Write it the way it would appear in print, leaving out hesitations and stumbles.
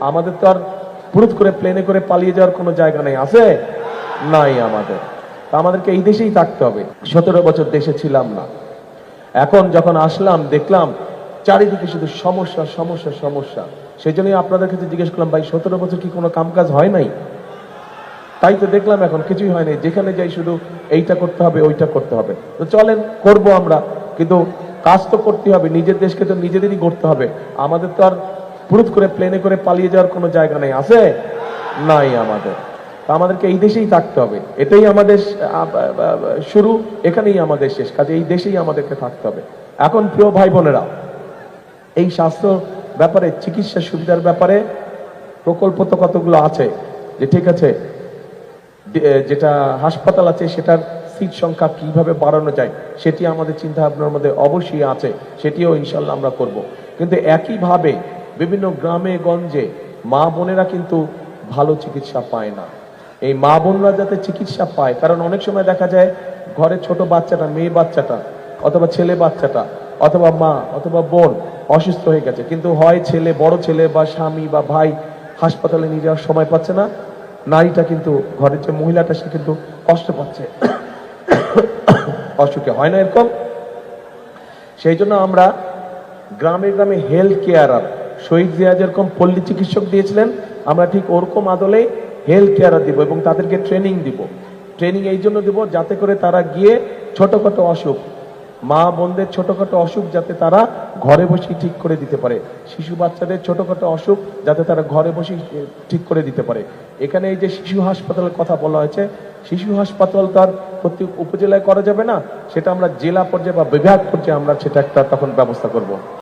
আমাদের তো আর পুরুত করে প্লেনে করে পালিয়ে যাওয়ার কোনো জায়গা নেই, আছে নাই আমাদের। আমাদেরকে এই দেশেই থাকতে হবে। 17 বছর দেশে ছিলাম না, এখন যখন আসলাম দেখলাম চারিদিকে শুধু সমস্যা সমস্যা সমস্যা। সেই জন্যই আপনাদের কাছে জিজ্ঞেস করলাম, ভাই 17 বছর কি কোনো কামকাজ হয় নাই? তাই তো দেখলাম এখন কিছুই হয় নাই, যেখানে যাই শুধু এইটা করতে হবে ওইটা করতে হবে। তো চলেন করব আমরা, কিন্তু কাজ তো করতে হবে, নিজের দেশকে তো নিজেদেরই করতে হবে। আমাদের তো আর পুরুত করে প্লেনে করে পালিয়ে যাওয়ার কোনো জায়গা নেই, আছে নাই আমাদের। আমাদেরকে এই দেশেই থাকতে হবে, এটাই আমাদের শুরু, এখানেই আমাদের শেষ, কাজে এই দেশেই আমাদেরকে থাকতে হবে। এখন প্রিয় ভাই বোনেরা, এই স্বাস্থ্য ব্যাপারে, চিকিৎসা সুবিধার ব্যাপারে প্রকল্প তো কতগুলো আছে, যে ঠিক আছে যেটা হাসপাতাল আছে সেটার সিট সংখ্যা কিভাবে বাড়ানো যায় সেটি আমাদের চিন্তা ভাবনার মধ্যে অবশ্যই আছে, সেটিও ইনশাল্লাহ আমরা করব। কিন্তু একইভাবে বিভিন্ন গ্রামে গঞ্জে মা বোনেরা কিন্তু ভালো চিকিৎসা পায় না। এই মা বোনরা যাতে চিকিৎসা পায়, কারণ অনেক সময় দেখা যায় ঘরে ছোট বাচ্চাটা, মেয়ে বাচ্চাটা অথবা ছেলে বাচ্চাটা অথবা মা অথবা বোন অসুস্থ হয়ে গেছে, কিন্তু হয় ছেলে, বড় ছেলে বা স্বামী বা ভাই হাসপাতালে নিয়ে যাওয়ার সময় পাচ্ছে না, নারীটা কিন্তু ঘরের যে মহিলাটা সে কিন্তু কষ্ট পাচ্ছে অসুখে, হয় না এরকম? সেই জন্য আমরা গ্রামে গ্রামে হেলথ কেয়ারার, শহীদ জিয়া যেরকম পল্লী চিকিৎসক দিয়েছিলেন, আমরা ঠিক ওরকম আদলে হেলথ কেয়ারার দিব এবং তাদেরকে ট্রেনিং দিব। ট্রেনিং এই জন্য দিব যাতে করে তারা গিয়ে ছোটখাটো অসুখ, মা বোনদের ছোটখাটো অসুখ যাতে তারা ঘরে বসে ঠিক করে দিতে পারে, শিশু বাচ্চাদের ছোটখাটো অসুখ যাতে তারা ঘরে বসে ঠিক করে দিতে পারে। এখানে এই যে শিশু হাসপাতালের কথা বলা হয়েছে, শিশু হাসপাতাল তার প্রত্যেক উপজেলায় করা যাবে না, সেটা আমরা জেলা পর্যায়ে বা বিভাগ পর্যায়ে আমরা সেটা একটা তখন ব্যবস্থা করব।